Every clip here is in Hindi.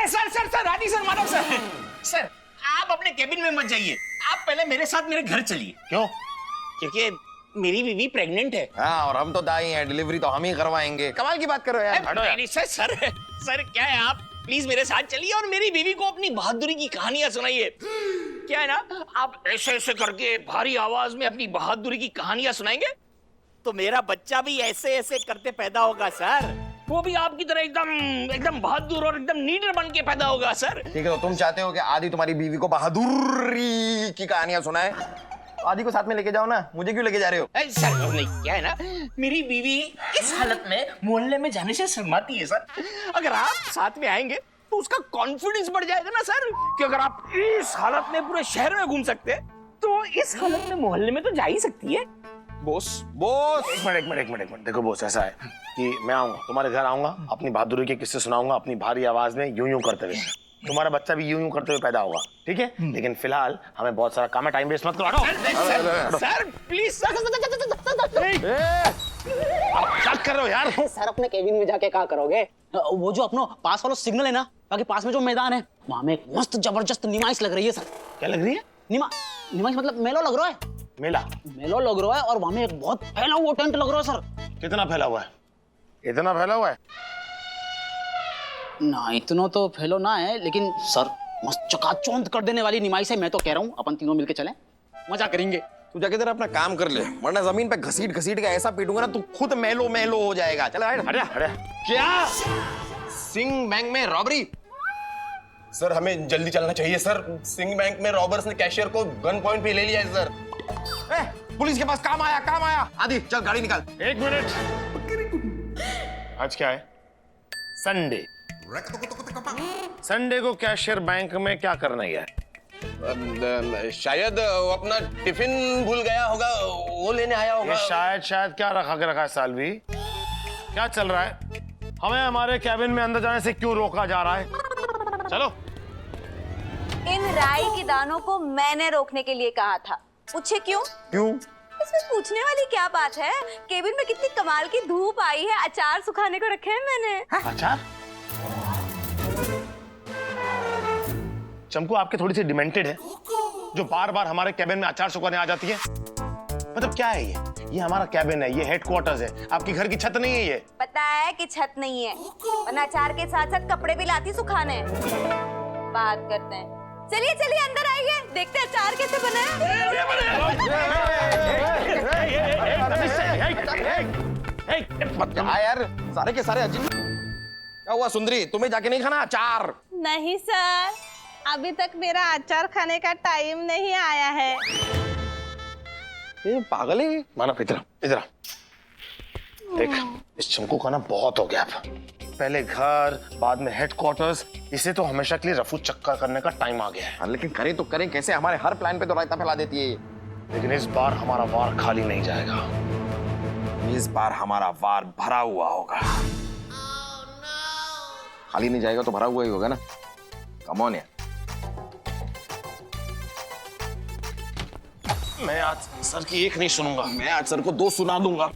सर सर सर राजी सर, मानव सर, सर आप अपने केबिन में मत जाइए, आप पहले मेरे साथ मेरे घर चलिए। क्यों? क्योंकि मेरी बीवी प्रेग्नेंट है। हाँ, और हम तो दाई हैं, डिलीवरी तो हम ही करवाएंगे। कमाल की बात करो यार। नहीं सर सर सर क्या है, आप प्लीज मेरे साथ चलिए और मेरी बीवी को अपनी बहादुरी की कहानियां सुनाइए। क्या है ना, आप ऐसे ऐसे करके भारी आवाज में अपनी बहादुरी की कहानियां सुनाएंगे तो मेरा बच्चा भी ऐसे ऐसे करते पैदा होगा सर। वो भी आपकी तरह एकदम एकदम बहादुर और एकदम नीडर बन के पैदा होगा सर। ठीक है, तो तुम चाहते हो कि आदि तुम्हारी बीवी को बहादुरी की कहानियां सुनाए? आदि को साथ में लेके जाओ ना, मुझे क्यों लेके जा रहे हो? सर नहीं, क्या है ना, मेरी बीवी इस हालत में मोहल्ले में जाने से शर्माती है सर। अगर आप साथ में आएंगे तो उसका कॉन्फिडेंस बढ़ जाएगा ना सर, कि अगर आप इस हालत में पूरे शहर में घूम सकते हैं तो इस हालत में मोहल्ले में तो जा ही सकती है। बॉस एक मिनट देखो बॉस, ऐसा है कि मैं आऊंगा तुम्हारे घर, आऊंगा अपनी बहादुरी के किस्से सुनाऊंगा अपनी भारी आवाज में यूं यूं करते हुए। तुम्हारा बच्चा भी यूं यूं करते हुए पैदा होगा, ठीक है? लेकिन फिलहाल हमें बहुत सारा काम है, टाइम वेस्ट मत करो। सर प्लीज सर, क्या कर रहे हो यार? सर अपने केबिन में जाके क्या करोगे? वो जो अपनो पास वाला सिग्नल है ना, बाकी पास में जो मैदान है वहां में एक मस्त जबरदस्त नुमाइश लग रही है सर। क्या लग रही है? नुमाइश मतलब मेला लग रहा है। मेला लग रहा है और वहां में एक बहुत फैला हुआ टेंट लग रहा है सर। कितना फैला हुआ है? इतना फैला हुआ है ना? इतना तो फैलो ना है, लेकिन सर मस्त चकाचौंध कर देने वाली नुमाइश है। मैं तो कह रहा हूँ अपन तीनों मिलके चलें, मजा करेंगे। तू जाके जरा अपना काम कर ले, वरना जमीन पे घसीट घसीट के ऐसा पीटूंगा ना तू खुद मैलो मैलो हो जाएगा। चल हट। क्या सिंह बैंक में रॉबरी? सर हमें जल्दी चलना चाहिए सर, सिंह बैंक में रॉबर्स ने कैशियर को गन पॉइंट पे ले लिया है सर। पुलिस के पास काम आया। आदि चल गाड़ी निकाल। एक मिनट, आज क्या है? संडे को कैशियर बैंक में क्या करना है? शायद वो अपना टिफिन भूल गया होगा, वो लेने आया होगा। ये शायद क्या रखा है सालवी? क्या चल रहा है? हमें हमारे कैबिन में अंदर जाने से क्यों रोका जा रहा है? चलो। इन राई के दानों को मैंने रोकने के लिए कहा था। पूछे क्यों? इसमें पूछने वाली क्या बात है? केबिन में कितनी कमाल की धूप आई है, अचार सुखाने को रखे हैं मैंने। अचार? चमको आपके थोड़ी सी डिमेंटेड है, जो बार बार हमारे कैबिन में अचार सुखाने आ जाती है। मतलब क्या है ये हमारा कैबिन है, ये हेडक्वार्टर्स है, आपकी घर की छत नहीं है ये। पता है कि छत नहीं है, वरना अचार के साथ साथ कपड़े भी लाती सुखाने। बात करते हैं, चलिए चलिए अंदर आइए, देखते हैं अचार कैसे बने। यार सारे के सारे अजीब। क्या हुआ सुंदरी, तुम्हें जाके नहीं खाना अचार? नहीं सर, अभी तक मेरा अचार खाने का टाइम नहीं आया है। ये पागल है। मानव इधर देख, इस चमको खाना बहुत हो गया अब। पहले घर, बाद में हेडक्वार्टर्स, इसे तो हमेशा के लिए रफू चक्का करने का टाइम आ गया है। लेकिन करें तो करें कैसे? हमारे हर प्लान पे तो रायता फैला देती है ये। लेकिन इस बार हमारा वार खाली नहीं जाएगा। इस बार हमारा वार भरा हुआ होगा। खाली नहीं जाएगा तो भरा हुआ ही होगा ना। कम ऑन यार। मैं आज सर की एक नहीं सुनूंगा, मैं आज सर को 2 सुना दूंगा।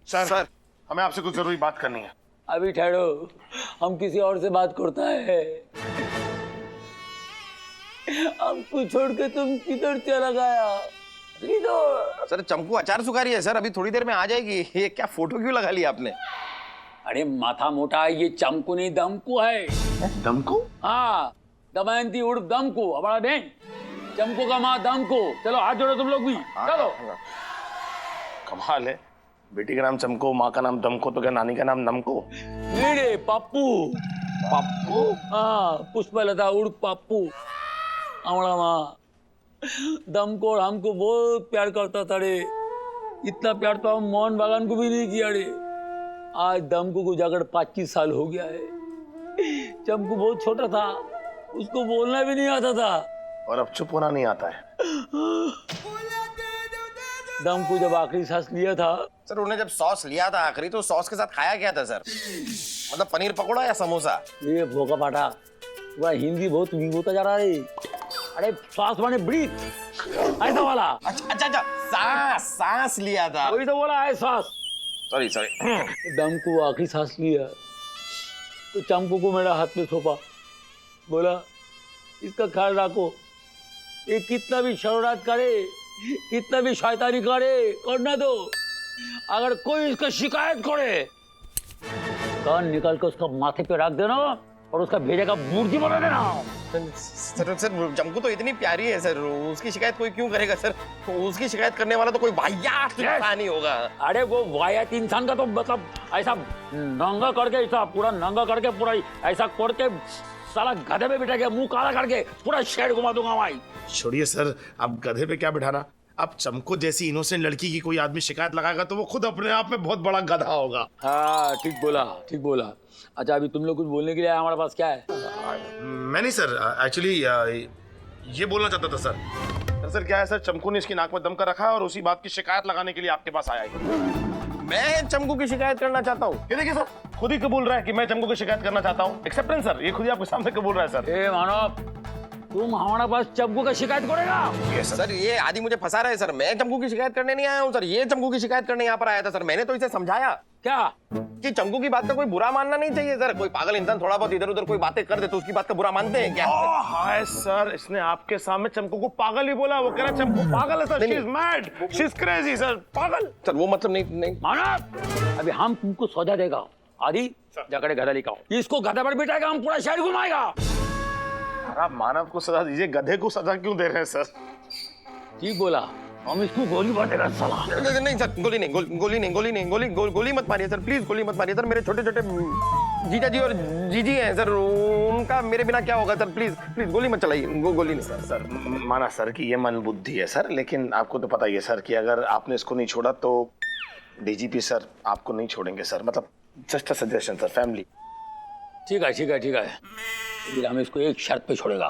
सर हमें आपसे कुछ जरूरी बात करनी है। अभी ठहरो, हम किसी और से बात करता है। हमको छोड़ के तुम किधर चला गया? सर चमकू अचार सुखा रही है सर, अभी थोड़ी देर में आ जाएगी। ये क्या फोटो क्यों लगा लिया आपने? अरे माथा मोटा, ये चमकू नहीं दमकू है। दमकू? हाँ, दमयंती उर्फ दमकू, हमारा बहन चमकू का माँ दमकू। चलो हाथ जोड़ो तुम लोग भी, चलो। कमाल है, बेटी का नाम चमको, माँ का नाम दमको, तो क्या नानी का नाम नमको? मेरे पप्पू। हाँ, पुष्पलता उर्फ पप्पू, हमारा माँ। दमको और हमको बहुत प्यार करता था रे, इतना प्यार तो हम मोहन बागान को भी नहीं किया रे। आज दमको को जाकर 25 साल हो गया है। चमकू बहुत छोटा था, उसको बोलना भी नहीं आता था, और अब चुप होना नहीं आता है। दमकू जब आखिरी सांस लिया था, सर उन्हें जब सॉस लिया था आखिरी, तो सॉस के साथ खाया क्या था सर? मतलब पनीर पकौड़ा या समोसा? ये भोका पाटा, वह हिंदी बहुत वीक होता जा रहा है। अरे सांस माने ब्रीथ, ऐसा वाला। अच्छा, सांस लिया था, वही तो बोला है सांस। सॉरी। दमकू आखिरी सांस लिया, तो चंपू को मेरा हाथ में सौंपा, बोला इसका ख्याल रखो, ये कितना भी शरारत करे, कितना भी शैतानी करे, करना दो, अगर कोई इसका शिकायत करे कान निकाल के उसका माथे पे रख देना और उसका भेजे का मूर्ति बना देना। सर सर चमकू तो इतनी प्यारी है सर, उसकी शिकायत कोई क्यों करेगा सर? उसकी शिकायत करने वाला तो कोई वाहियात इंसान ही होगा। अरे वो वाहियात इंसान का तो मतलब ऐसा नंगा करके, ऐसा पूरा नंगा करके, पूरा ऐसा करके साला गधे पे बिठा के मुंह काला करके पूरा शहर घुमा दूंगा भाई। छोड़िए सर, अब गधे पे क्या बिठाना। अब चमको जैसी इनोसेंट लड़की की कोई आदमी शिकायत लगाएगा तो वो खुद अपने आप में बहुत बड़ा गधा होगा। हाँ ठीक बोला, ठीक बोला। अच्छा अभी तुम लोग कुछ बोलने के लिए आए, हमारे पास क्या है? मैं नहीं सर, एक्चुअली ये बोलना चाहता था सर। दरअसल क्या है सर, चमकू ने इसकी नाक में दम कर रखा है और उसी बात की शिकायत लगाने के लिए आपके पास आया है। मैं चमकू की शिकायत करना चाहता हूँ। ये देखिए सर, खुद ही कबूल रहा है कि मैं चमकू की शिकायत करना चाहता हूँ। एक्सेप्टेंस सर, ये खुद ही आपके सामने कबूल रहा है सर। ए मानव, तुम हमारे पास चंपू का शिकायत करेगा? सर ये आदि मुझे फंसा रहा है सर, मैं चमकू की शिकायत करने नहीं आया हूँ सर, ये चमकू की शिकायत करने यहाँ पर आया था सर। मैंने तो इसे समझाया क्या कि चमकू की बात का कोई बुरा मानना नहीं चाहिए सर। कोई पागल इंसान थोड़ा बहुत इधर उधर कोई बातें कर दे तो उसकी बात का बुरा मानते हैं क्या? हाय सर, इसने आपके सामने चमकू को पागल ही बोला। वो कह रहा है चमकू पागल है sir, she is mad, she is crazy sir, पागल। सर वो मतलब नहीं। मानव, अभी हम तुमको सौदा देगा। आदि जाकर गधा लेकर आओ, इसको गधा पर बिठाएगा, हम पूरा शहर घुमाएगा। आप मानव को सजा दीजिए, गधे को सजा क्यों दे रहे हैं सर? ठीक बोला, हम इसको गोली मार देगा साला। नहीं सर, गोली मत मारिए सर, प्लीज गोली मत मारिए सर। मेरे छोटे छोटे जीजा जी और जीजी हैं सर, उनका मेरे बिना क्या होगा सर? प्लीज प्लीज गोली मत चलाइए, गोली नहीं। सर माना सर कि ये मन बुद्धि है सर, लेकिन आपको तो पता ही है सर कि अगर आपने इसको नहीं छोड़ा तो डीजीपी सर आपको नहीं छोड़ेंगे सर। मतलब just a suggestion sir, family. ठीक है ठीक है ठीक है, फिर हम इसको एक शर्त पे छोड़ेगा।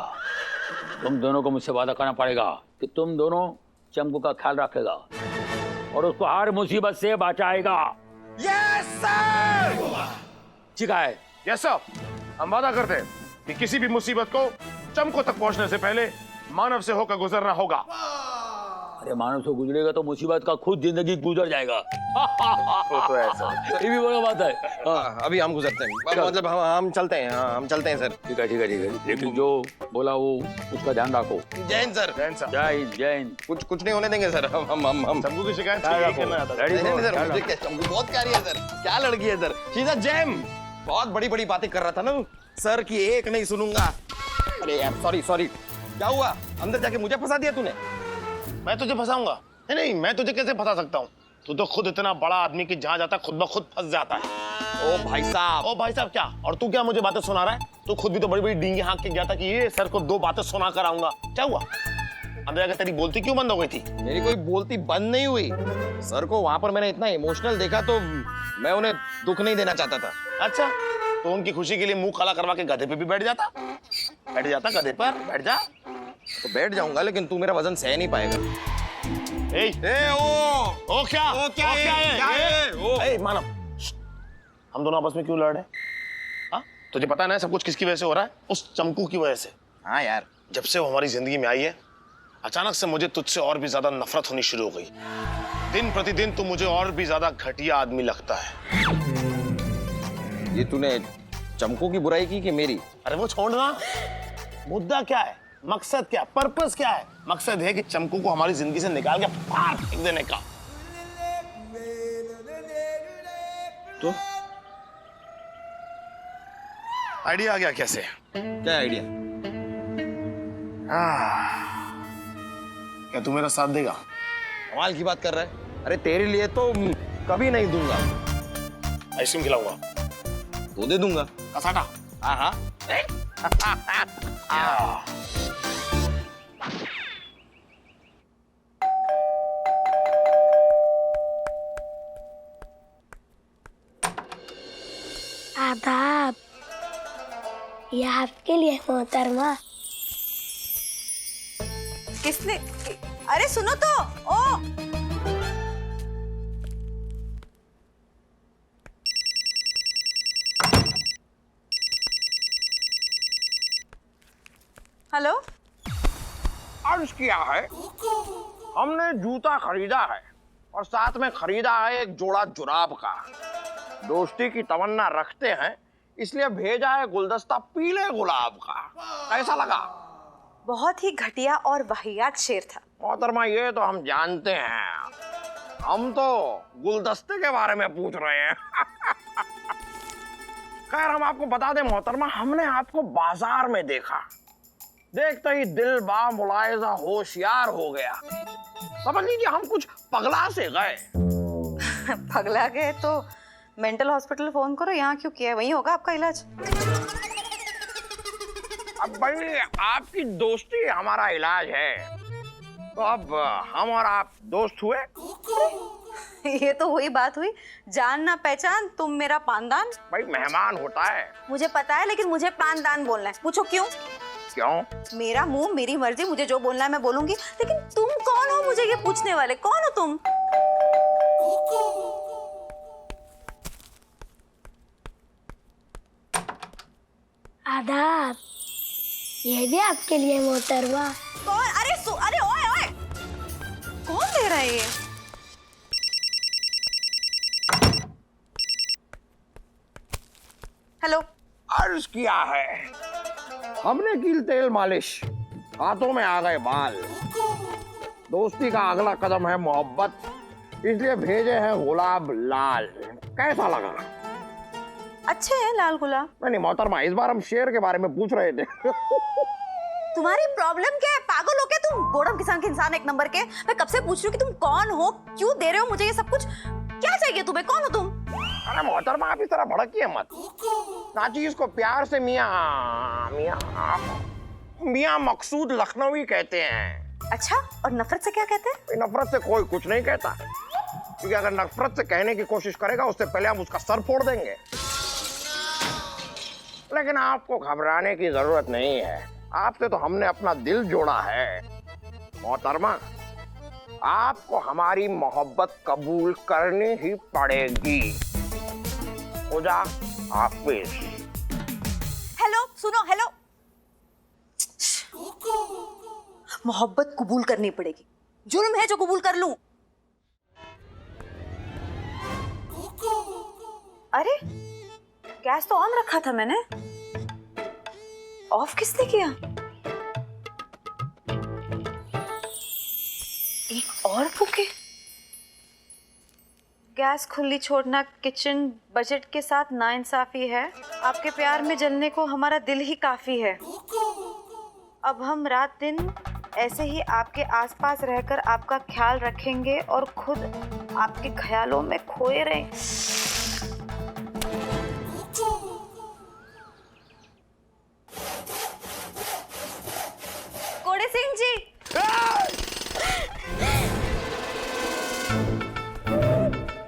तुम दोनों को मुझसे वादा करना पड़ेगा कि तुम दोनों चंपू का ख्याल रखेगा और उसको हर मुसीबत से बचाएगा। Yes sir. ठीक है? यस सर, हम वादा करते हैं कि किसी भी मुसीबत को चमको तक पहुंचने से पहले मानव से होकर गुजरना होगा। अरे मानव से गुजरेगा तो मुसीबत का खुद जिंदगी गुजर जाएगा। तो है सर, ये भी बड़ा बात है। हाँ, अभी हम गुजरते हैं, मतलब हम चलते हैं। हाँ हम चलते हैं सर। ठीक है ठीक है ठीक है, लेकिन जो बोला वो उसका ध्यान रखो। जैन सर। जैन सर, जय जैन। कुछ नहीं होने देंगे सर। हम चमकू की शिकायत यही करना आता है। नहीं सर, मुझे क्या, चमकू बहुत प्यारी है सर, क्या लड़की है sir, she is a gem. बहुत बड़ी बड़ी बातें कर रहा था ना सर की एक नहीं सुनूंगा। अरे यार सॉरी, क्या हुआ? अंदर जाके मुझे फंसा दिया तूने। मैं तुझे फंसाऊंगा? नहीं, मैं तुझे कैसे फंसा सकता हूँ? तू तो खुद इतना बड़ा आदमी कि जहाँ जाता है खुद ब खुद फंस जाता है। ओ भाई साहब क्या? और तू क्या मुझे बातें सुना रहा है? तू खुद भी तो बड़ी बड़ी डींगे हाँक के गया था कि ये सर को 2 बातें सुना कर आऊंगा। क्या हुआ? अंदर जाकर तेरी बोलती क्यों बंद हो गई थी? मेरी कोई बोलती बंद नहीं हुई सर को वहां पर मैंने इतना इमोशनल देखा तो मैं उन्हें दुख नहीं देना चाहता था। अच्छा, तो उनकी खुशी के लिए मुंह काला करवा के गधे पे भी बैठ जाता गधे पर बैठ जा। तो बैठ जाऊंगा, लेकिन तू मेरा वजन सह नहीं पाएगा। ए, ओ क्या है? ए, मानव, हम दोनों आपस में क्यों लड़ रहे हैं? हाँ? तुझे पता है ना सब कुछ किसकी वजह से हो रहा है? उस चमकू की वजह से। हाँ यार, जब से वो हमारी जिंदगी में आई है, अचानक से मुझे तुझसे और भी ज्यादा नफरत होनी शुरू हो गई। दिन प्रतिदिन तू मुझे और भी ज्यादा घटिया आदमी लगता है। ये तूने चमकू की बुराई की कि मेरी? अरे वो छोड़ना, मुद्दा क्या है, मकसद क्या, पर्पस क्या है? मकसद है कि चमकू को हमारी जिंदगी से निकाल के बाहर फेंक देने का। तो आइडिया आ गया कैसे? क्या आइडिया? क्या तू मेरा साथ देगा? कमाल की बात कर रहा है। अरे तेरे लिए तो कभी नहीं दूंगा। आइसक्रीम खिलाऊंगा तो दे दूंगा। कसाटा। हाँ आदाब, ये आपके लिए मोहतरमा। किसने? अरे सुनो तो। ओ हेलो। अर्ज किया है, हमने जूता खरीदा है और साथ में खरीदा है एक जोड़ा जुराब का। दोस्ती की तमन्ना रखते हैं इसलिए भेजा है गुलदस्ता पीले गुलाब का। कैसा लगा? बहुत ही घटिया और वाहियात शेर था। मोहतरमा ये तो हम जानते हैं, हम तो गुलदस्ते के बारे में पूछ रहे हैं। खैर हम आपको बता दें मोहतरमा, हमने आपको बाजार में देखा, देखते ही दिल बा मुलायजा होशियार हो गया। समझ लीजिए हम कुछ पगला से गए। पगला गए तो मेंटल हॉस्पिटल फोन करो, यहाँ क्यों किया है? वहीं होगा आपका इलाज। अब भाई आपकी दोस्ती हमारा इलाज है, तो अब हम और आप दोस्त हुए। ये तो वही बात हुई, जान ना पहचान, तुम मेरा पानदान। भाई मेहमान होता है। मुझे पता है, लेकिन मुझे पानदान बोलना है। पूछो क्यों? क्यों? मेरा मुंह मेरी मर्जी, मुझे जो बोलना है मैं बोलूंगी। लेकिन तुम कौन हो मुझे ये पूछने वाले? कौन हो तुम? आदाब, ये भी आपके लिए मोहतरमा। कौन? अरे ओए ओए, कौन दे रहा है ये? हेलो। अर्ज किया है, हमने की तेल मालिश, हाथों में आ गए बाल। दोस्ती का अगला कदम है मोहब्बत, इसलिए भेजे हैं गुलाब लाल। कैसा लगा? अच्छे हैं लाल गुलाब। नहीं मोहतरमा, इस बार हम शेर के बारे में पूछ रहे थे। तुम्हारी प्रॉब्लम क्या है? पागल हो क्या तुम? बोडम किसान के इंसान एक नंबर के। मैं कब से पूछ रही हूँ कि तुम कौन हो, क्यों दे रहे हो मुझे ये सब कुछ? क्या चाहिए तुम्हें? कौन हो तुम? अरे मोहतरमा आप इस तरह भड़किए मत। नाचीज को प्यार से मियाँ मियाँ मियाँ मकसूद लखनवी कहते हैं। अच्छा, और नफरत से क्या कहते हैं? नफरत से कोई कुछ नहीं कहता, क्योंकि अगर नफरत से कहने की कोशिश करेगा उससे पहले हम उसका सर फोड़ देंगे। लेकिन आपको घबराने की जरूरत नहीं है, आपसे तो हमने अपना दिल जोड़ा है। मोहतरमा आपको हमारी मोहब्बत कबूल करनी ही पड़ेगी। खुदा हाफिज। हेलो सुनो, हेलो। मोहब्बत कबूल करनी पड़ेगी। जुर्म है जो कबूल कर लूं। अरे गैस तो ऑन रखा था मैंने, ऑफ किसने किया? एक और फूके। गैस खुली छोड़ना किचन बजट के साथ नाइंसाफी है। आपके प्यार में जलने को हमारा दिल ही काफी है। अब हम रात दिन ऐसे ही आपके आसपास रहकर आपका ख्याल रखेंगे और खुद आपके ख्यालों में खोए रहें। कोड़े सिंह जी,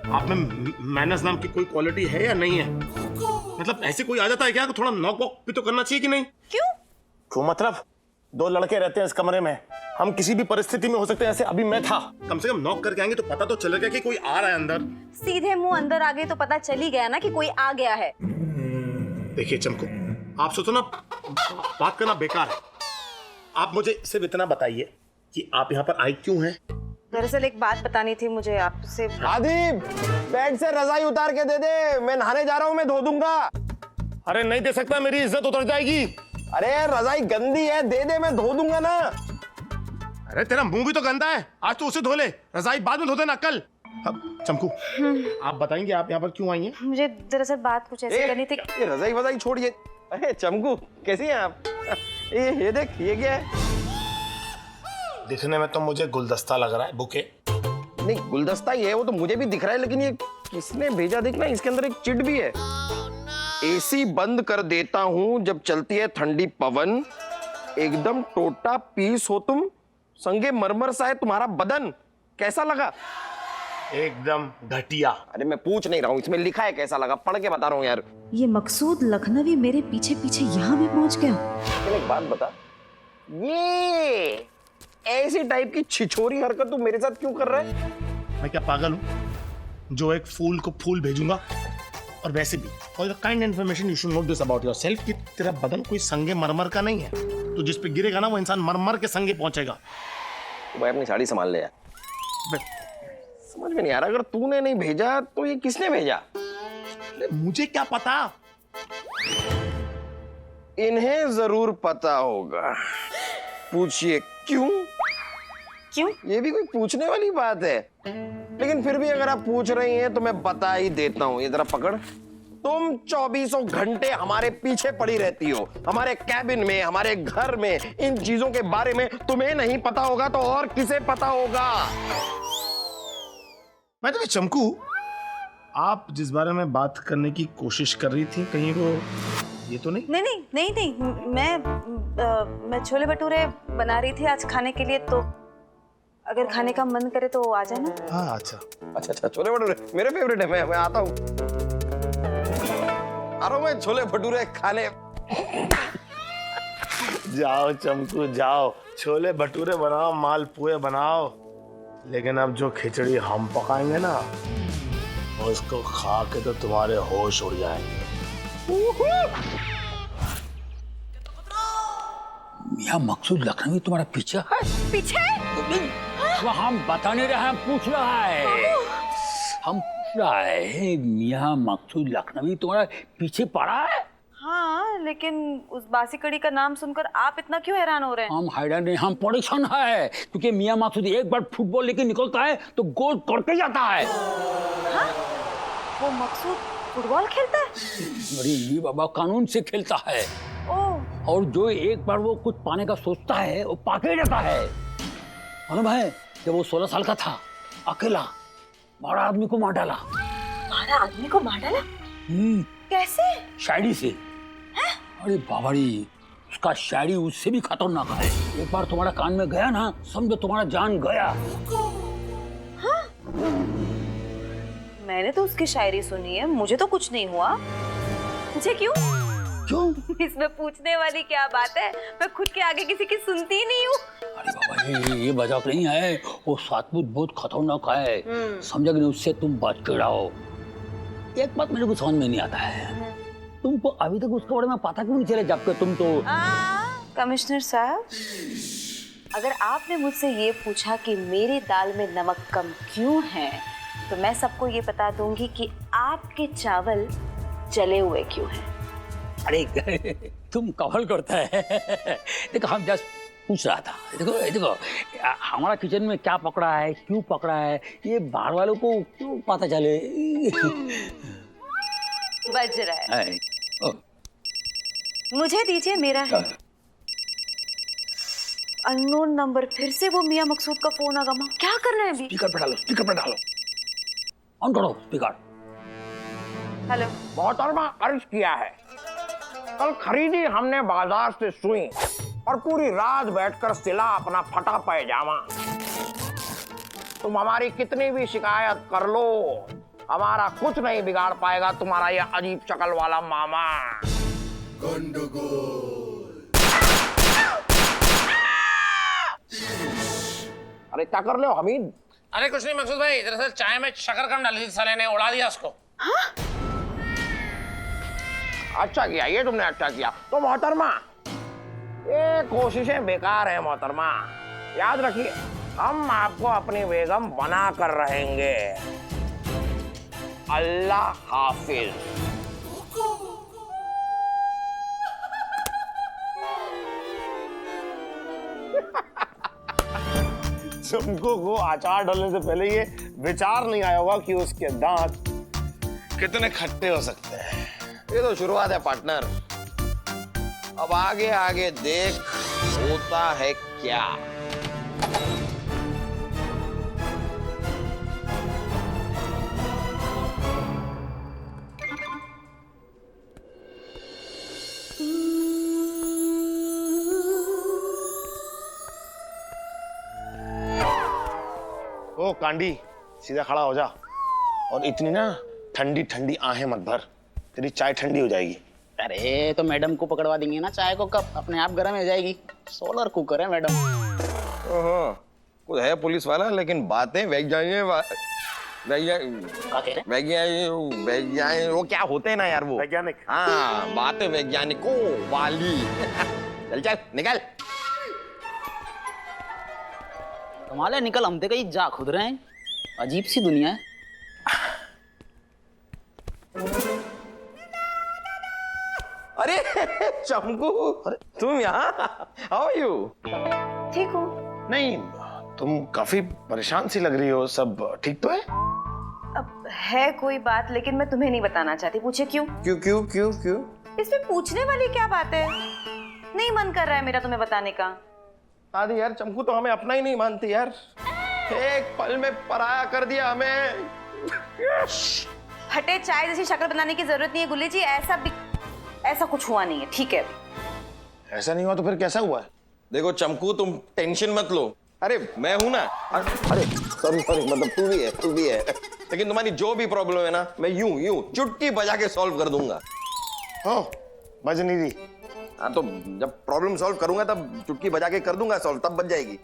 आप में मैनर्स नाम की कोई क्वालिटी है या नहीं है? मतलब ऐसे कोई आ जाता है क्या? थोड़ा नॉक वॉक भी तो करना चाहिए कि नहीं? क्यों? क्यों मतलब? दो लड़के रहते हैं इस कमरे में, हम किसी भी परिस्थिति में हो सकते हैं। ऐसे अभी मैं था। कम से कम नॉक करके आएंगे तो पता तो चलेगा कि कोई आ रहा है अंदर। सीधे मुंह अंदर आ गए तो पता चल ही गया ना कि कोई आ गया है। देखिए चमकू, आप सोचो ना, बात करना बेकार है। आप मुझे सिर्फ इतना बताइए कि आप यहाँ पर आई क्यों हैं? दरअसल एक बात बतानी थी मुझे आपसे। आदिब, बेड से रजाई उतार के दे दे, मैं नहाने जा रहा हूँ, मैं धो दूंगा। अरे नहीं दे सकता, मेरी इज्जत उतर जाएगी। अरे रजाई गंदी है, दे दे, मैं धो दूंगा ना। अरे तेरा मुंह भी तो गंदा है, आज तो उसे धो ले, रजाई बाद में धो देना कल। अब चमकू, आप बताएंगे आप यहाँ पर क्यों आई हैं? मुझे दरअसल बात कुछ ऐसी करनी थी। ये रजाई वजाई छोड़िए। अरे चमकू कैसी हैं आप? ये देख, ये क्या है? दिखने में तो मुझे गुलदस्ता लग रहा है, बुके। नहीं गुलदस्ता ही है, वो तो मुझे भी दिख रहा है, लेकिन ये किसने भेजा देखना, इसके अंदर एक चिट भी है। एसी बंद कर देता हूं जब चलती है ठंडी पवन, एकदम टोटा पीस हो तुम, संगे मरमर सा है तुम्हारा बदन। कैसा लगा? एकदम घटिया। अरे मैं पूछ नहीं रहा हूँ, इसमें लिखा है कैसा लगा, पढ़ के बता रहा हूँ यार। ये मकसूद लखनवी मेरे पीछे पीछे यहाँ भी पहुंच गया। लेकिन एक बात बता, ये ऐसी टाइप की छिछोरी हरकत तू मेरे साथ क्यों कर रहा है? मैं क्या पागल हूँ जो एक फूल को फूल भेजूंगा? और वैसे भी for the kind information you should note this about yourself कि तेरा बदन कोई संगे मरमर का नहीं है। तो जिस पे गिरेगा ना वो इंसान मरमर के संगे पहुंचेगा। तो भाई अपनी साड़ी संभाल ले यार। समझ में नहीं आ रहा, अगर तूने नहीं भेजा तो ये किसने भेजा? मुझे क्या पता? इन्हें जरूर पता होगा। पूछिए क्यों? क्यों? ये भी कोई पूछने वाली बात है, लेकिन फिर भी अगर आप पूछ रही हैं तो मैं बता ही देता हूं। ये जरा पकड़। तुम 24 घंटे हमारे पीछे पड़ी रहती हो, हमारे कैबिन में, हमारे घर में। इन चीजों के बारे में तुम्हें नहीं पता होगा तो और किसे पता होगा? मैं तो चमकू, आप जिस बारे में बात करने की कोशिश कर रही थी कहीं वो ये तो नहीं? नहीं, मैं छोले भटूरे बना रही थी आज खाने के लिए, तो अगर खाने का मन करे तो आ जाना। हाँ अच्छा, छोले भटूरे मेरे फेवरेट है। मैं आता हूँ। आ रहा हूँ मैं छोले भटूरे खाने। जाओ चमकू जाओ, छोले भटूरे बनाओ, मालपुए बनाओ, लेकिन अब जो खिचड़ी हम पकाएंगे ना, उसको खा के तो तुम्हारे होश उड़ जाएंगे। मियां मकसूद लखनवी तुम्हारा पीछे है? पीछे? वो हम बता नहीं रहे, हम पूछ रहा है। हम पूछ रहा है मियां मकसूद लखनवी तुम्हारा पीछे पड़ा है? हाँ, लेकिन उस बासी कड़ी का नाम सुनकर आप इतना क्यों हैरान हो रहे हैं? हम हैरान नहीं, हम परेशान है, क्योंकि मियां मकसूद एक बार फुटबॉल लेके निकलता है तो गोल करके जाता है। हाँ? वो मकसूद फुटबॉल खेलता है? अरे ये बाबा कानून से खेलता है। ओह, और जो एक बार वो कुछ पाने का सोचता है वो पाके जाता है। मालूम है जब वो 16 साल का था, अकेला 12 आदमी को मार डाला। 12 आदमी को मार डाला? कैसे? शायरी से। अरे बाबारी, उसका शायरी उससे भी खतरनाक है। एक बार तुम्हारा कान में गया ना, समझो तुम्हारा जान गया। हाँ? मैंने तो उसकी शायरी सुनी है, मुझे तो कुछ नहीं हुआ। मुझे क्यों? इसमें पूछने वाली क्या बात है? मैं खुद के आगे किसी की सुनती ही नहीं हूँ। अरे बाबा ये मजाक नहीं है, वो सचमुच बहुत खतरनाक है। समझा कि नहीं, उससे तुम बच के रहो। एक बात मेरे को समझ में नहीं आता है, तुमको अभी तक उसके बारे में पता क्यों नहीं चला, जबकि तुम तो। कमिश्नर साहब, अगर आपने मुझसे ये पूछा कि मेरी दाल में नमक कम क्यों है, तो मैं सबको ये बता दूंगी कि आपके चावल जले हुए क्यों हैं। अरे तुम कवल करता है। देखो हम जस्ट पूछ रहा था। देखो हमारा किचन में क्या पकड़ा है, क्यों पकड़ा है, ये बाहर वालों को क्यों पता चले। बज रहा है। मुझे दीजिए मेरा है। अननोन नंबर, फिर से वो मियां मकसूद का फोन आ गया। क्या कर रहे हैं अभी? स्पीकर पे डालो, ऑन करो स्पीकर। हेलो। मोहतरमा अर्ज किया है, कल खरीदी हमने बाजार से सुई और पूरी रात बैठकर सिला अपना फटा पैजामा। तुम हमारी कितनी भी शिकायत कर लो, हमारा कुछ नहीं बिगाड़ पाएगा तुम्हारा ये अजीब शक्ल वाला मामा। अरे क्या कर रहे हो हमीद? अरे कुछ नहीं मकसूद भाई, दरअसल चाय में शक्कर कम डाली थी, साले ने उड़ा दिया उसको। अच्छा किया, ये तुमने अच्छा किया। तो मोहतरमा, ये कोशिशें बेकार है मोहतरमा, याद रखिए हम आपको अपनी बेगम बना कर रहेंगे। अल्लाह हाफिज। तुमको वो अचार डालने से पहले ये विचार नहीं आया होगा कि उसके दांत कितने खट्टे हो सकते हैं। ये तो शुरुआत है पार्टनर, अब आगे आगे देख होता है क्या। ओ कांडी, सीधा खड़ा हो जा और इतनी ना ठंडी ठंडी आहें मत भर, तेरी चाय ठंडी हो जाएगी। अरे तो मैडम को पकड़वा देंगे ना, चाय को कप अपने आप गर्म हो जाएगी। सोलर कुकर है मैडम। कुछ है पुलिस वाला, लेकिन बातें वैज्ञानिक वो क्या होते हैं ना यार, वो वैज्ञानिक। हाँ, बातें वैज्ञानिकों वाली। चल चल निकल। कमाल है, निकल, हम तो कहीं जा खुद रहे हैं। अजीब सी दुनिया है। अरे चंकू, तुम यहाँ? How are you? ठीक हूँ। नहीं, तुम काफी परेशान सी लग रही हो। सब ठीक तो है? अब है कोई बात, लेकिन मैं तुम्हें नहीं बताना चाहती। पूछे क्यों? क्यों क्यों क्यों क्यों? इसमें पूछने वाली क्या बात है? नहीं मन कर रहा है मेरा तुम्हें बताने का। आदि यार, चंकू तो हमें अपना ही नहीं मानती यार। एक पल में पराया कर दिया हमें। हटे, चाय जैसी शक्ल बनाने की जरूरत नहीं है गुल्ली जी। ऐसा कुछ हुआ नहीं है, ठीक है? ऐसा नहीं हुआ तो फिर कैसा हुआ है? देखो चंकू, तुम टेंशन मत लो। अरे मैं हूं ना। अरे सॉरी मतलब तू भी है। लेकिन तुम्हारी जो भी प्रॉब्लम है ना, मैं यूं चुटकी बजा के सॉल्व कर दूंगा। हो बजनी दी। हाँ, तो जब प्रॉब्लम सॉल्व करूंगा तब चुटकी बजा के कर दूंगा सॉल्व, तब बच जाएगी।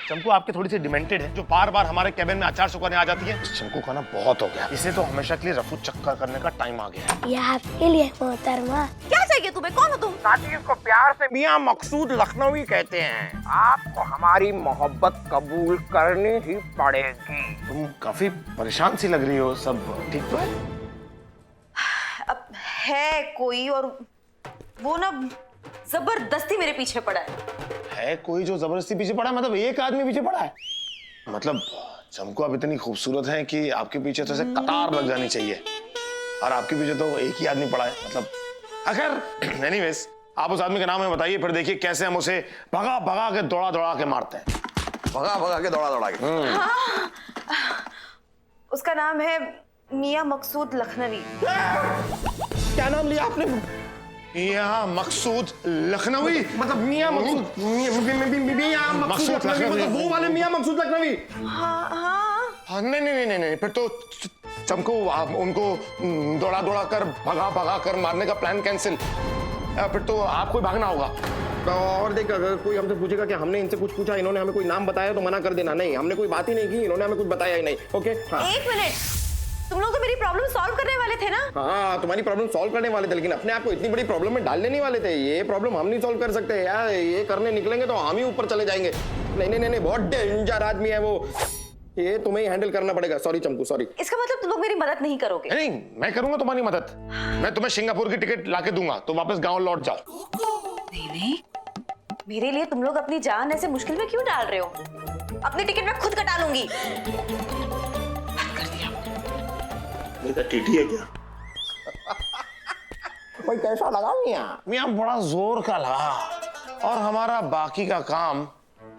चंकू आपकी थोड़ी सी डिमेंटेड है, जो बार बार हमारे कैबिन में अचार सुखाने आ जाती है। चंकू खाना बहुत हो गया, इसे तो हमेशा के लिए रफू चक्कर करने का टाइम आ गया। ये आपके लिए मोहतरमा। क्या चाहिए तुम्हें? कौन हो तुम? साथी को प्यार से मियां मकसूद लखनवी कहते हैं। आपको हमारी मोहब्बत कबूल करनी ही पड़ेगी। तुम काफी परेशान सी लग रही हो। सब ठीक तो है? अब है कोई, और वो ना जबरदस्ती मेरे पीछे पड़ा है कोई जो जबरदस्ती पीछे पड़ा है? मतलब एक आदमी पीछे पड़ा है? मतलब चंकू आप इतनी खूबसूरत हैं कि आपके पीछे तो ऐसे कतार लग जानी चाहिए, और आपके पीछे तो एक ही आदमी पड़ा है। मतलब अगर एनीवेज, आप उस आदमी का नाम हमें बताइए, फिर देखिए कैसे हम उसे भगा भगा के दौड़ा के मारते हैं। भगा के दौड़ा के। हाँ, उसका नाम है मियां मकसूद लखनवी। क्या नाम लिया आपने? मियां मकसूद लखनवी? मतलब मियां मकसूद लखनवी, मतलब वो वाले मियां मकसूद लखनवी? हाँ, नहीं, फिर तो चमको आप उनको दौड़ा कर भगा कर मारने का प्लान कैंसिल। फिर तो आपको भागना होगा। और देख, अगर कोई हमसे पूछेगा कि हमने इनसे कुछ पूछा, इन्होंने हमें कोई नाम बताया, तो मना कर देना। नहीं, हमने कोई बात ही नहीं की, इन्होंने हमें कुछ बताया ही नहीं। ओके? हाँ। एक मिनट, तुम लोग तो मेरी प्रॉब्लम सॉल्व करने वाले थे ना? हाँ, तुम्हारी प्रॉब्लम सॉल्व करने वाले थे, लेकिन अपने आप को इतनी बड़ी प्रॉब्लम में डालने नहीं वाले थे। ये प्रॉब्लम हम नहीं सॉल्व कर सकते यार। ये करने निकलेंगे तो हम ही ऊपर चले जाएंगे। नहीं, बहुत डेंजर आदमी है वो। ये तुम्हें ही हैंडल करना पड़ेगा। Sorry Chanku, sorry. इसका मतलब तुम लोग मेरी मदद नहीं करोगे? नहीं, मैं करूंगा तुम्हारी मदद। मैं तुम्हें सिंगापुर की टिकट लाके दूंगा, तो वापस गांव लौट जाओ। नहीं, मेरे लिए तुम लोग अपनी जान ऐसे मुश्किल में क्यों डाल रहे हो? अपनी टिकट मैं खुद कटा लूंगी। टीटी है क्या? भाई कैसा लगा मियां बड़ा जोर का लगा, और हमारा बाकी का काम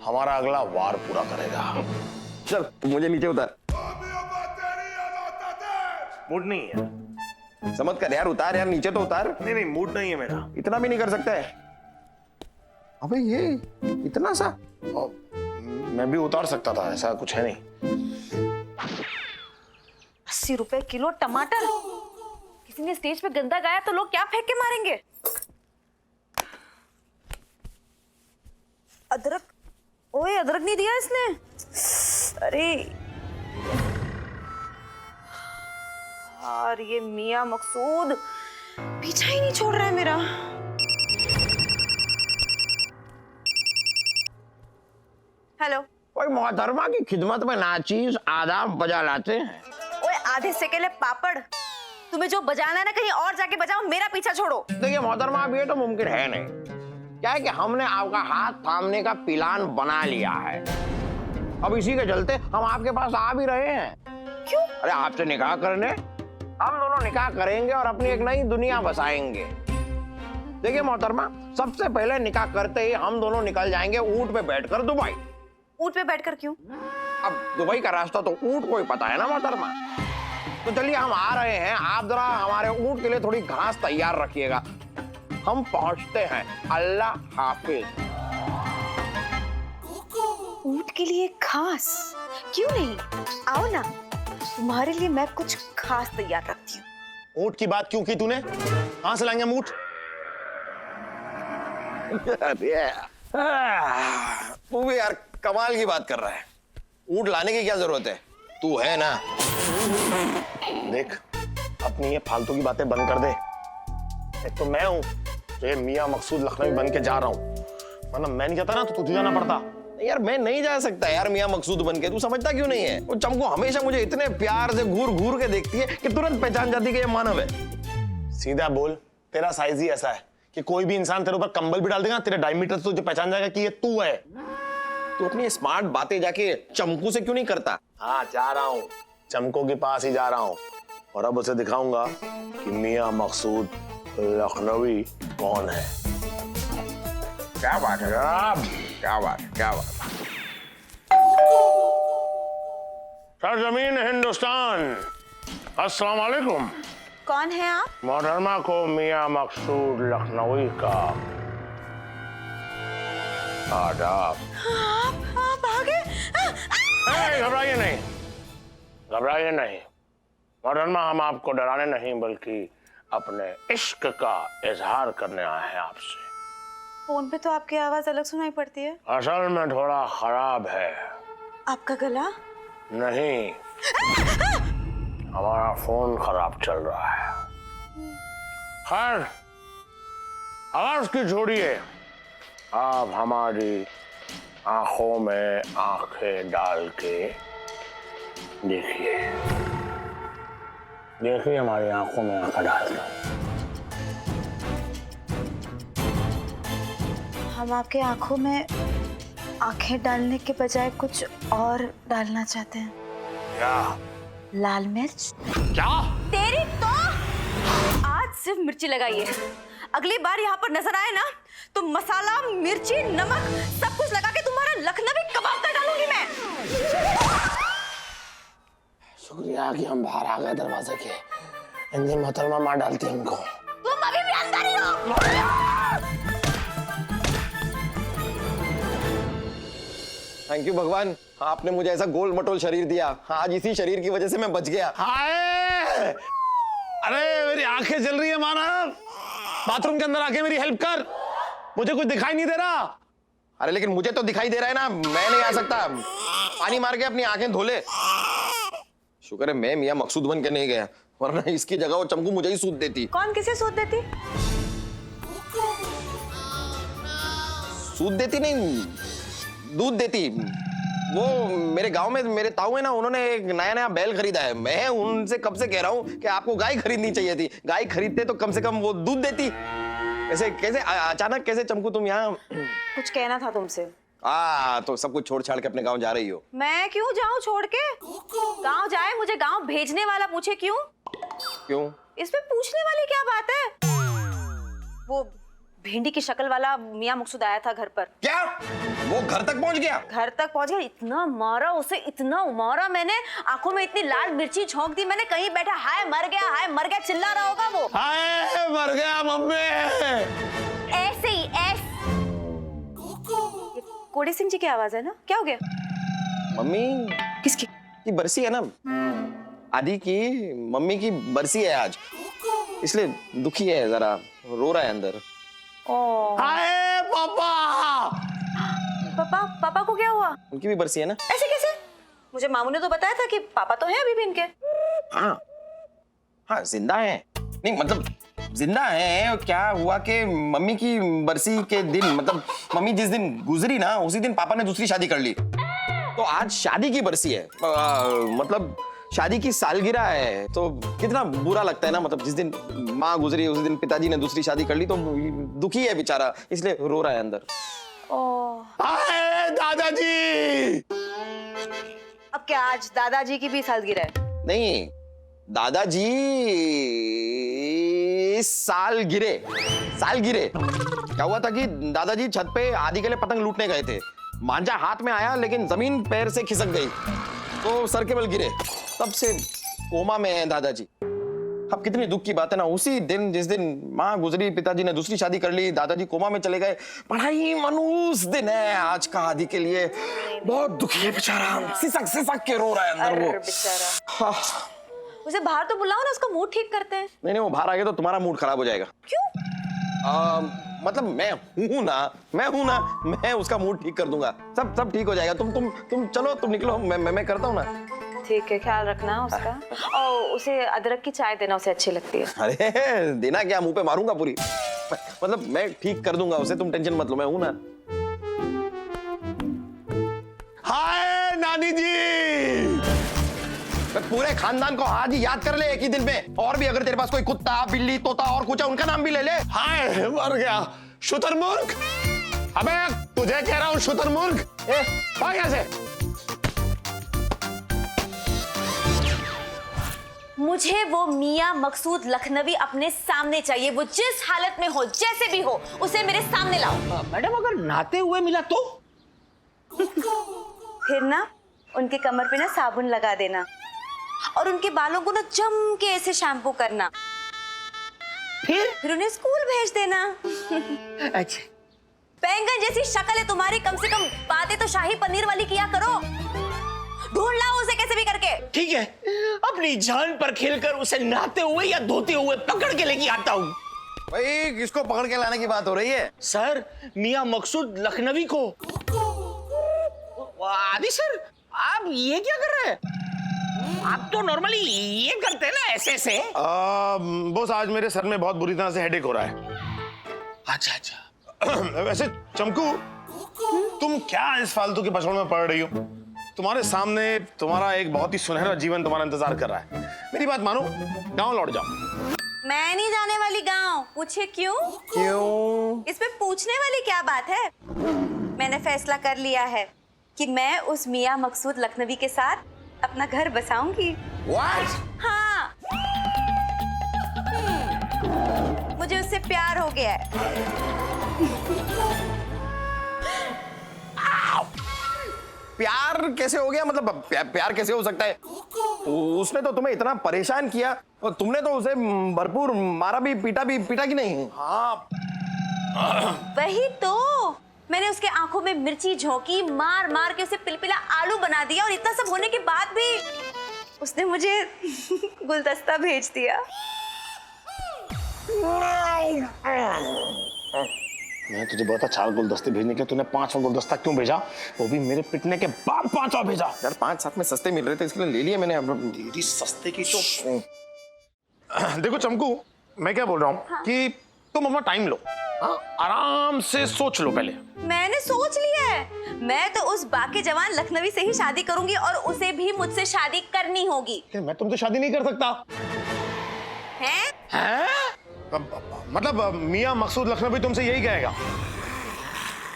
हमारा अगला वार पूरा करेगा। चल मुझे नीचे उतार। मूड नहीं है। समझ कर यार, उतार यार, नीचे तो उतार। नहीं, मूड नहीं है मेरा। इतना भी नहीं कर सकता है? अबे ये इतना सा? मैं भी उतार सकता था, ऐसा कुछ है नहीं। 80 रुपए किलो टमाटर। किसी ने स्टेज पे गंदा गाया तो लोग क्या फेंक के मारेंगे? अदरक, ओए अदरक नहीं दिया इसने। अरे यार, ये मियां मकसूद पीछा ही नहीं छोड़ रहा है मेरा। हेलो। कोई मोहतरमा की खिदमत में नाचीज आदाब बजा लाते हैं। ओए आधे से के लिए पापड़, तुम्हें जो बजाना है ना कहीं और जाके बजाओ, मेरा पीछा छोड़ो। देखिए मोहतरमा, अब ये तो मुमकिन है नहीं। क्या है कि हमने आपका हाथ थामने का प्लान बना लिया है। अब इसी के चलते हम आपके पास आ भी रहे हैं। क्यों? अरे आपसे निकाह करने। हम दोनों निकाह करेंगे और अपनी एक नई दुनिया बसाएंगे। देखिए मोहतरमा, सबसे पहले निकाह करते ही हम दोनों निकल जाएंगे ऊंट पे बैठकर दुबई। ऊंट पे बैठकर क्यों? अब दुबई का रास्ता तो ऊंट को ही पता है ना मोहतरमा। तो चलिए हम आ रहे हैं, आप जरा हमारे ऊंट के लिए थोड़ी घास तैयार रखिएगा। हम पहुंचते हैं। अल्लाह हाफिज। ऊंट के लिए घास? क्यों नहीं, आओ ना, तुम्हारे लिए मैं कुछ खास तैयार रखती हूँ। ऊंट की बात क्यों की तूने? कहां से लाएंगे हम ऊंट? तू भी यार कमाल की बात कर रहा है। ऊंट लाने की क्या जरूरत है? तू है ना। देख, अपनी ये फालतू की बातें बंद कर दे। एक तो मैं हूं जो ये मियां मकसूद लखनवी बन के जा रहा हूं, वरना मैं नहीं जाता ना तो तुझे जाना पड़ता। यार मैं नहीं जा सकता यार मियां मकसूद बन के, तू समझता क्यों नहीं है? वो चमकू हमेशा मुझे इतने प्यार से घूर घूर के देखती है कि तुरंत पहचान जाती है कि ये मानव है। सीधा बोल, तेरा साइज ही ऐसा है कि कोई भी इंसान तेरे ऊपर कंबल भी डाल देगा, तेरे डायमीटर से तुझे पहचान जाएगा कि ये तू है। तू अपनी स्मार्ट बातें जाके चमकू से क्यों नहीं करता? हाँ जा रहा हूँ, चमको के पास ही जा रहा हूँ और अब उसे दिखाऊंगा कि मियां मकसूद लखनवी कौन है। क्या बात है जनाब, क्या बात है, क्या बात है। सरजमीन हिंदुस्तान, अस्सलाम वालेकुम। कौन है आप? मोहतरमा को मियां मकसूद लखनवी का आदाब। आप आ गए? घबराइए नहीं, घबराइए नहीं मोहतरमा, हम आपको डराने नहीं बल्कि अपने इश्क का इजहार करने आए हैं आपसे। फोन पे तो आपकी आवाज अलग सुनाई पड़ती है। असल में थोड़ा खराब है। आपका गला? नहीं, हमारा फोन खराब चल रहा है। खैर आवाज की छोड़िए, आप हमारी आंखों में आंखें डाल के देखिए, देखिए हमारी आंखों में आंखें डाल के। हम आपके आंखों में आंखें डालने के बजाय कुछ और डालना चाहते हैं। क्या? लाल मिर्च? क्या? तेरी तो आज सिर्फ मिर्ची लगाइए, अगली बार यहाँ पर नजर आए ना तो मसाला, मिर्ची, नमक सब कुछ लगा के तुम्हारा लखनवी कबाब कर डालूंगी मैं। शुक्रिया कि हम बाहर आ गए दरवाजे के, इंजन मोहतरमा मार डालती हमको। तुम अभी भी अंदर ही हो। थैंक यू भगवान, आपने मुझे ऐसा गोल मटोल शरीर दिया, आज इसी शरीर की वजह से मैं बच गया। हाय, अरे मेरी आंखें जल रही है मानव, बाथरूम के अंदर आके मेरी हेल्प कर, मुझे कुछ दिखाई नहीं दे रहा। अरे लेकिन मुझे तो दिखाई दे रहा है ना, मैं नहीं आ सकता, पानी मार के अपनी आंखें धो ले। शुक्र है मैं मियां मकसूद बन के नहीं गया, वरना इसकी जगह वो चमकू मुझे ही सूद देती। कौन किसे सूद देती? सूद देती नहीं, दूध देती। वो मेरे गांव में मेरे ताऊ है ना, उन्होंने एक नया नया बैल खरीदा है, मैं उनसे कब से कह रहा हूँ कि आपको गाय खरीदनी चाहिए थी, गाय खरीदते तो कम से कम वो दूध देती। ऐसे कैसे अचानक कैसे चमकू तुम यहाँ? कुछ कहना था तुमसे। तो सब कुछ छोड़ छाड़ के अपने गांव जा रही हो? मैं क्यों जाऊं छोड़ के? गांव जाए, मुझे गांव भेजने वाला पूछे क्यों? क्यों? इसमें पूछने वाली क्या बात है? वो भिंडी की शक्ल वाला मियां मकसूद आया था घर पर। क्या? वो घर तक पहुंच गया? घर तक पहुंच गया, इतना मारा उसे, इतना मारा मैंने, आंखों में इतनी लाल मिर्ची झोंक दी मैंने, कहीं बैठा हाय मर गया चिल्ला रहा होगा वो। हाय मर गया मम्मी। ऐसे ही कोड़े सिंह जी की आवाज है ना? क्या हो गया? मम्मी किसकी? की बरसी है ना, आदि की मम्मी की बरसी है आज, इसलिए दुखी है, जरा रो रहा है अंदर। हाय पापा। पापा को क्या हुआ? उनकी भी बरसी है ना। ऐसे कैसे? मुझे मामू ने तो बताया था कि पापा तो हैं अभी भी इनके। हाँ जिंदा है, नहीं मतलब जिंदा है। क्या हुआ कि मम्मी की बरसी के दिन, मतलब मम्मी जिस दिन गुजरी ना उसी दिन पापा ने दूसरी शादी कर ली, तो आज शादी की बरसी है, मतलब शादी की सालगिरह है। तो कितना बुरा लगता है ना, मतलब जिस दिन माँ गुजरी उसी दिन पिताजी ने दूसरी शादी कर ली, तो दुखी है बेचारा, इसलिए रो रहा है अंदर। हाय दादाजी। अब क्या आज दादाजी की भी सालगिरह है? नहीं, दादाजी सालगिरह। क्या हुआ था कि दादाजी छत पे आदि के लिए पतंग लूटने गए थे, मांझा हाथ में आया लेकिन जमीन पैर से खिसक गई तो सर के बल गिरे, तब से कोमा में है दादाजी। अब कितनी दुख की बात है ना, उसी दिन जिस दिन माँ गुजरी पिताजी ने दूसरी शादी कर ली, दादाजी कोमा में चले गए, बड़ा ही मनहूस दिन है आज का आदि के लिए। बहुत दुखी है बेचारा, सिसक के रो रहा है अंदर वो बेचारा। उसे बाहर तो बुलाओ ना, उसका मूड ठीक करते हैं। नहीं वो बाहर आ गया तो तुम्हारा मूड खराब हो जाएगा। क्यों? मतलब मैं हूं ना, मैं उसका मूड ठीक कर दूंगा, सब ठीक हो जाएगा। तुम चलो, तुम निकलो, मैं करता हूँ ना। ठीक है, ख्याल रखना उसका, और उसे अदरक की चाय देना, उसे अच्छी लगती है। अरे देना क्या, मुंह पे मारूंगा पूरी, मतलब मैं ठीक कर दूंगा उसे, तुम टेंशन मत लो, मैं हूं ना। नानी जी। पूरे खानदान को आज ही याद कर ले एक ही दिन में। और भी अगर तेरे पास कोई कुत्ता, बिल्ली, तोता और कुछ है, उनका नाम भी ले ले। हाय मर गया शुतुरमुर्ग। अबे तुझे कह रहा हूं शुतुरमुर्ग। भाग यहाँ से। मुझे वो मियां मकसूद लखनवी अपने सामने चाहिए। वो जिस हालत में हो, जैसे भी हो, उसे मेरे सामने लाओ। मैडम अगर नहाते हुए मिला तो? फिर ना उनके कमर पे ना साबुन लगा देना और उनके बालों को ना जम के ऐसे शैम्पू करना। फिर उन्हें स्कूल भेज देना। अच्छा। बैंगन जैसी शक्ल है तुम्हारी, कम से कम बातें तो शाही पनीर वाली किया करो। ढूंढ लाओ उसे कैसे भी करके। ठीक है, अपनी जान पर खेलकर उसे नहाते हुए या धोते हुए पकड़ के लेके आता हूँ। भाई किसको पकड़ के लाने की बात हो रही है? सर, मियां मकसूद लखनवी को। आदि सर, आप ये क्या कर रहे हैं? आप तो नॉर्मली ये करते हैं ना, ऐसे ऐसे। बॉस आज मेरे सर में बहुत बुरी तरह से हेडेक हो रहा है। अच्छा अच्छा। वैसे चमकू, तुम क्या इस फालतू के पछोड़ में पड़ रही हो? तुम्हारे सामने तुम्हारा एक बहुत ही सुनहरा जीवन तुम्हारा इंतजार कर रहा है। मेरी बात मानो, गांव लौट जाओ। मैं नहीं जाने वाली गांव। पूछे क्यों? क्यों? इसमें पूछने वाली क्या बात है? मैंने फैसला कर लिया है कि मैं उस मियां मकसूद लखनवी के साथ अपना घर बसाऊंगी। What? हाँ, मुझे उससे प्यार हो गया है। प्यार कैसे हो गया? मतलब प्यार कैसे हो सकता है? उसने तो तुम्हें इतना परेशान किया और तुमने तो उसे भरपूर मारा भी पीटा की नहीं? हाँ वही तो, मैंने उसके आंखों में मिर्ची झोंकी, मार मार के उसे पिलपिला आलू बना दिया और इतना सब होने के बाद भी उसने मुझे गुलदस्ता भेज दिया। मैं तुझे बहुत अच्छा गुलदस्ते भेजने के, तूने 5वां गुलदस्ता क्यों भेजा? वो भी मेरे पिटने के बाद 5वां भेजा। यार 5 साथ में सस्ते मिल रहे थे इसके लिए ले लिए मैंने। दीदी सस्ते की तो देखो चमकू, मैं क्या बोल रहा हूँ कि तुम अपना टाइम लो। हाँ, आराम से सोच लो पहले। मैंने सोच लिया है, मैं तो उस बाकी जवान लखनवी से ही शादी करूंगी और उसे भी मुझसे शादी करनी होगी। मैं तुमसे शादी नहीं कर सकता। हैं? मतलब मियां मकसूद लखनवी तुमसे यही कहेगा?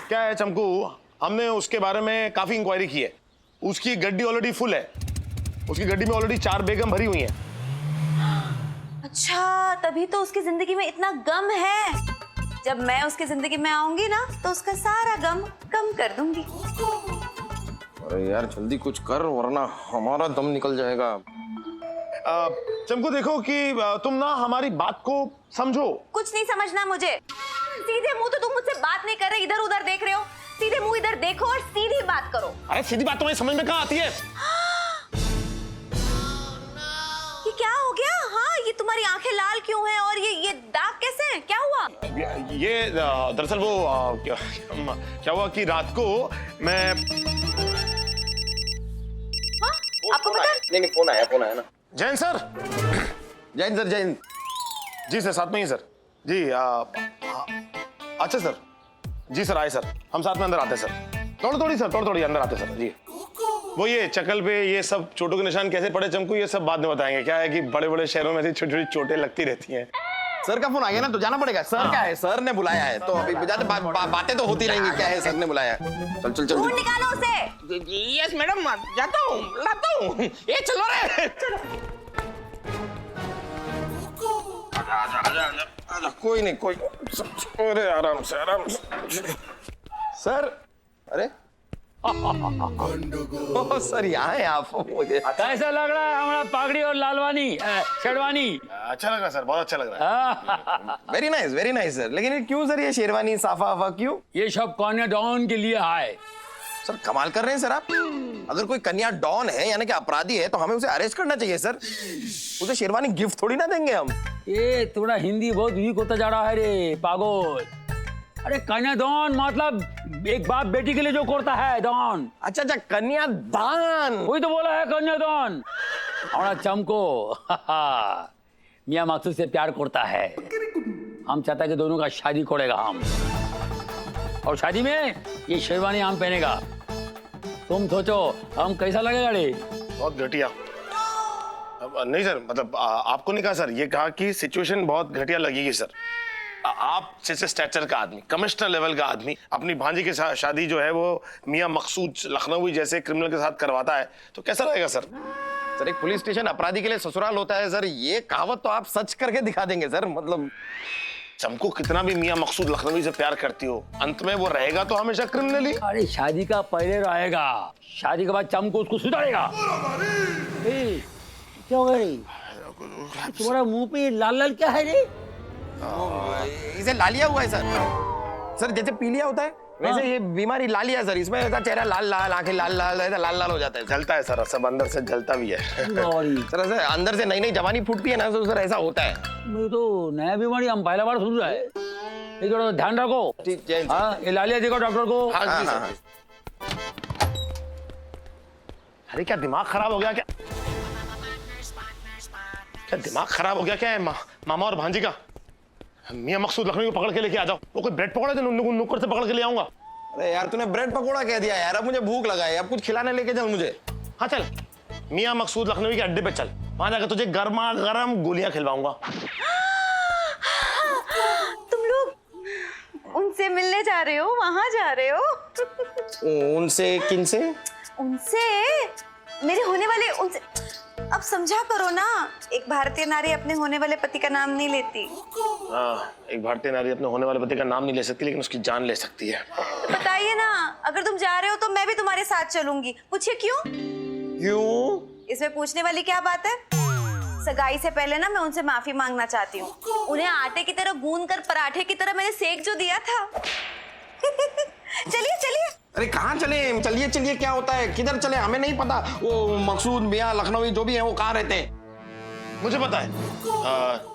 क्या है चमकू, हमने उसके बारे में काफी इंक्वायरी की है। उसकी गड्डी ऑलरेडी फुल है। उसकी गड्डी में ऑलरेडी 4 बेगम भरी हुई हैं। अच्छा, तभी तो उसकी जिंदगी में इतना गम है। जब मैं उसकी जिंदगी में आऊंगी ना, तो उसका सारा गम कम कर दूंगी। अरे यार जल्दी कुछ कर वरना हमारा दम निकल जाएगा। चमकू देखो कि तुम ना हमारी बात को समझो। कुछ नहीं समझना मुझे। सीधे मुंह तो तुम मुझसे बात नहीं कर रहे, इधर उधर देख रहे हो। सीधे मुंह इधर देखो और सीधी बात करो। अरे सीधी बात तुम्हें समझ में कहाँ आती है? ये क्या हो गया? हाँ, ये तुम्हारी आंखें लाल क्यों हैं और ये दाग कैसे हैं? क्या हुआ? ये दरअसल वो क्या हुआ कि रात को मैं आपको पता? नहीं फोन आया ना। Jain sir. Jain sir, Jain ji sir, साथ में ही सर। जी अच्छा सर। जी सर, आए सर, हम साथ में अंदर आते सर। थोड़ी थोड़ी अंदर आते सर। जी वो ये चकल पे ये सब चोटों के निशान कैसे पड़े चमकू, ये सब बाद में बताएंगे। क्या है कि बड़े बड़े शहरों में ऐसी छोटी छोटी चोटें लगती रहती हैं। सर का फोन आ गया ना, तो जाना पड़ेगा। सर क्या है, सर ने बुलाया है तो अभी जाते बातें तो होती रहेंगी। क्या है, सर ने बुलाया। चल ढूंढ निकालो उसे। यस मैडम, जाता हूँ, लाता हूँ। ये चलो रे, चलो। आजा, कोई नहीं कोई। अरे आराम से। सर, अरे ओ सर, यहाँ है आप। मुझे कैसा लग रहा है हमारा पागड़ी और लालवानी शेरवानी? अच्छा लग रहा है सर, बहुत अच्छा लग रहा है। Very nice sir. लेकिन ये क्यों सर, ये शेरवानी साफा क्यों? ये सब कन्या डॉन के लिए है। सर कमाल कर रहे हैं सर आप। अगर कोई कन्या डॉन है यानी कि अपराधी है तो हमें उसे अरेस्ट करना चाहिए सर। उसे शेरवानी गिफ्ट थोड़ी ना देंगे हम। ये थोड़ा हिंदी बहुत वीक होता जा रहा है रे पागल। अरे कन्यादान मतलब एक बाप बेटी के लिए जो करता है दान। अच्छा कन्यादान, वही तो बोला है कन्यादान। हमारा चमको मियां मकसूद से प्यार करता है। हम चाहता है कि दोनों का शादी करेगा हम, और शादी में ये शेरवानी हम पहनेगा। तुम सोचो हम कैसा लगेगा रे? बहुत घटिया। नहीं सर, मतलब आपको नहीं कहा सर, ये कहा कि सिचुएशन बहुत घटिया लगेगी सर। आप जैसे स्टैचर का आदमी, कमिश्नर लेवल का आदमी, अपनी भांजी की शादी जो है वो मियां मकसूद लखनवी जैसे क्रिमिनल के साथ करवाता है, तो कैसा रहेगा सर? सर एक पुलिस स्टेशन अपराधी के लिए ससुराल होता है सर, ये कहावत तो आप सच करके दिखा देंगे सर। मतलब चमको कितना भी मियां मकसूद लखनवी से प्यार करती हो, अंत में वो रहेगा तो हमेशा क्रिमिनल ही। अरे शादी का पहले रहेगा, शादी के बाद चमको उसको सुधारेगा। क्या हो गई तुम्हारा मुंह पे लाल लाल क्या है रे? इसे लालिया हुआ है सर। सर जैसे पीलिया होता है वैसे ये बीमारी लालिया है सर, इसमें ऐसा चेहरा लाल लाल, आंखें लाल लाल, ऐसा लाल लाल हो जाता है। जलता है सर, सब अंदर से जलता भी है। सर ऐसे अंदर से नई नई जवानी फूटती है ना, तो सर ऐसा होता है। मैं तो नया बीमारी हम पहला बार सुन रहा है। ये थोड़ा ध्यान रखो। ठीक है। हाँ ये लालिया देखो डॉक्टर को। हाँ जी सर। अरे क्या दिमाग खराब हो गया क्या? क्या दिमाग खराब हो गया क्या है मामा और भांजी का? मियां मकसूद लखनवी को पकड़ के लेके आ जाओ। वो कोई ब्रेड पकौड़ा तो नुक्कड़ से पकड़ के ले आऊंगा। अरे यार तूने ब्रेड पकोड़ा कह दिया यार, अब मुझे भूख लगा है, अब कुछ खिलाने लेके चल मुझे। हाँ चल, मियां मकसूद लखनवी के अड्डे पे चल, वहां जाकर तुझे गर्मा गर्म गोलियां खिलवाऊंगा। तुम लोग उनसे मिलने जा रहे हो, वहां जा रहे हो? उनसे किनसे? उनसे मेरे होने वाले, उनसे। अब समझा करो ना, एक भारतीय नारी अपने होने वाले पति का नाम नहीं लेती। एक भारतीय नारी अपने होने वाले पति का नाम नहीं ले सकती, लेकिन उसकी जान ले सकती है। बताइए ना, अगर तुम जा रहे हो तो मैं भी तुम्हारे साथ चलूंगी। पूछिए क्यों? क्यों? इसमें पूछने वाली क्या बात है? सगाई से पहले ना मैं उनसे माफी मांगना चाहती हूँ। उन्हें आटे की तरह गूंद कर पराठे की तरह मैंने सेक जो दिया था। चलिए चलिए। अरे कहाँ चले? चलिए चलिए क्या होता है, किधर चले हमें नहीं पता। वो मकसूद मियां लखनवी जो भी है वो कहाँ रहते हैं? मुझे पता है।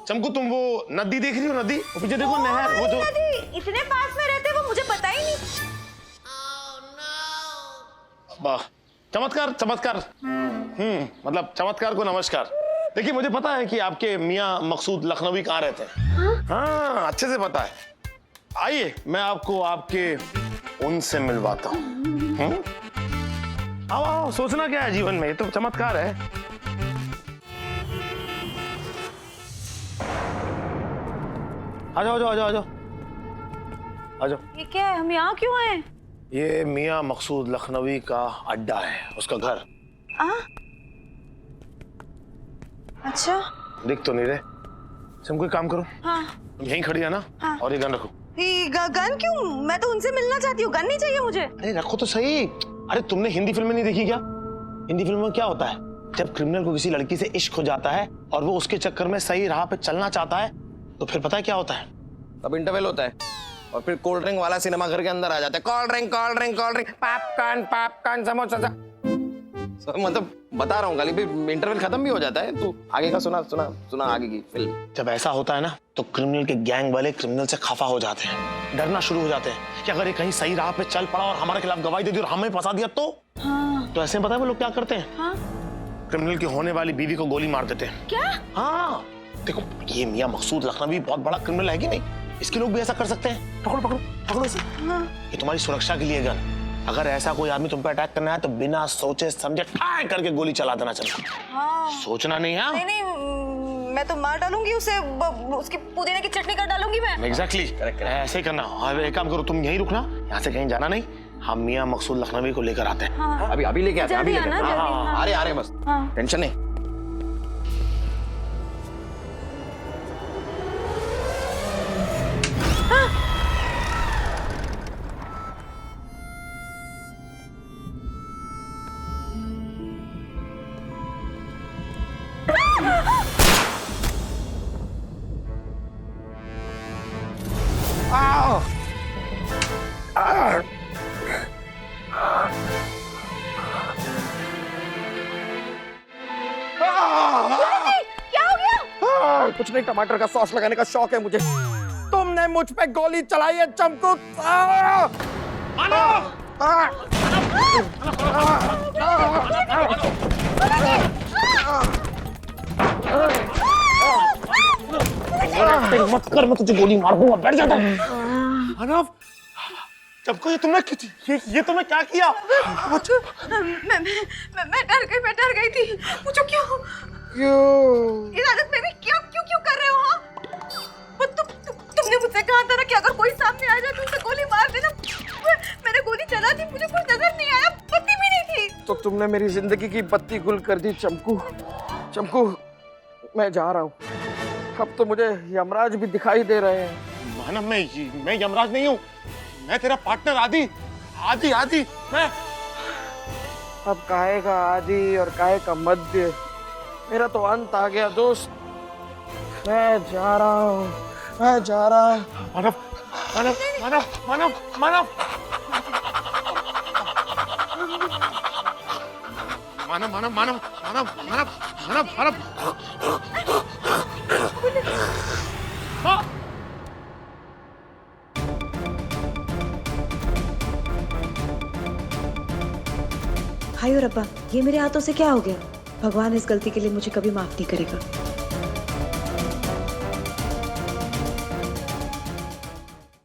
चमकू तुम वो नदी देख रही हो? नदी वो पीछे देखो, नहर वो जो नदी इतने पास में रहते वो मुझे पता ही नहीं। वाह, चमत्कार चमत्कार। मतलब चमत्कार को नमस्कार। देखिए मुझे पता है कि आपके मियां मकसूद लखनवी कहाँ रहते हैं। हाँ अच्छे से पता है। आइए मैं आपको आपके उनसे मिलवाता हूँ। आओ आओ, सोचना क्या है जीवन में, ये तो चमत्कार है। आ जाओ आ जाओ आ जाओ आ जाओ। ये क्या है, हम यहाँ क्यों आए? ये मियां मकसूद लखनवी का अड्डा है, उसका घर। अच्छा दिख तो नहीं रहे। तुम कोई काम करो। हाँ। तुम यहीं खड़ी है ना? हाँ। और ये गन रखो। गन क्यों? मैं तो उनसे मिलना चाहती हूँ, गन नहीं चाहिए मुझे। अरे रखो तो सही। अरे तुमने हिंदी फिल्में नहीं देखी क्या? हिंदी फिल्म में क्या होता है, जब क्रिमिनल को किसी लड़की से इश्क हो जाता है और वो उसके चक्कर में सही राह पे चलना चाहता है, तो फिर पता है क्या होता है? तब इंटरवल होता है और फिर कोल्ड ड्रिंक वाला सिनेमा घर के अंदर आ जाता है। Cold drink cold drink cold drink, popcorn samosa. मतलब बता रहा हूँ खाली, फिर इंटरवल खत्म भी हो जाता है। तू आगे का सुना आगे की फिल्म। जब ऐसा होता है ना, तो क्रिमिनल के गैंग वाले क्रिमिनल से खफा हो जाते हैं, डरना शुरू हो जाते हैं कि अगर ये कहीं सही राह पे चल पड़ा और हमारे खिलाफ गवाही दे दी और हमें फंसा दिया तो। हाँ। तो ऐसे पता है वो लोग क्या करते हैं? हाँ? क्रिमिनल की होने वाली बीवी को गोली मार देते हैं। क्या? हाँ देखो, ये मियां मकसूद लखनवी बहुत बड़ा क्रिमिनल है कि नहीं, इसके लोग भी ऐसा कर सकते हैं। पकड़ो पकड़ो पकड़ो इसे। हाँ। ये तुम्हारी सुरक्षा के लिए गन। अगर ऐसा कोई आदमी तुम पे अटैक करना है तो बिना सोचे समझे ठाय करके गोली चला देना चाहिए। हाँ। सोचना नहीं है। नहीं, मैं तो मार डालूंगी उसे, उसकी पुदीने की चटनी कर डालूंगी मैं। एग्जैक्टली ऐसे ही करना। एक काम करो, तुम यहीं रुकना, यहाँ से कहीं जाना नहीं। हम मियां मकसूद लखनवी को लेकर आते हैं। हाँ। अभी लेके आते हैं, अभी लेके आते हैं। आ रहे बस। हाँ। टेंशन नहीं। कुछ नहीं, टमाटर का सॉस लगाने का शौक है मुझे। तुमने मुझ पे गोली चलाई है चमकू। मत कर, मैं तुझे गोली मार दूंगा। बैठ जाता। चमको ये तुमने ये तुमने क्या किया? मैं डर गई थी। पूछो क्यों? इस हालत में भी क्यों कर रहे हो? हाँ, तुमने मुझसे कहा था ना कि अगर कोई सामने आ जाए तो उसे गोली मार देना। मैंने गोली चला दी, मुझे कुछ नजर नहीं आया, बत्ती भी नहीं थी। तो तुमने मेरी जिंदगी की बत्ती गुल कर दी चमकू। मैं जा रहा हूँ। अब तो मुझे यमराज भी दिखाई दे रहे हैं। मानव, मैं यमराज नहीं हूँ, मैं तेरा पार्टनर आदि। मैं अब काहे का आदि और काहे का मध्य, मेरा तो अंत आ गया दोस्त। मैं जा रहा हूँ। मानव। हाय और अब्बा, ये मेरे हाथों से क्या हो गया? भगवान इस गलती के लिए मुझे कभी माफ नहीं करेगा।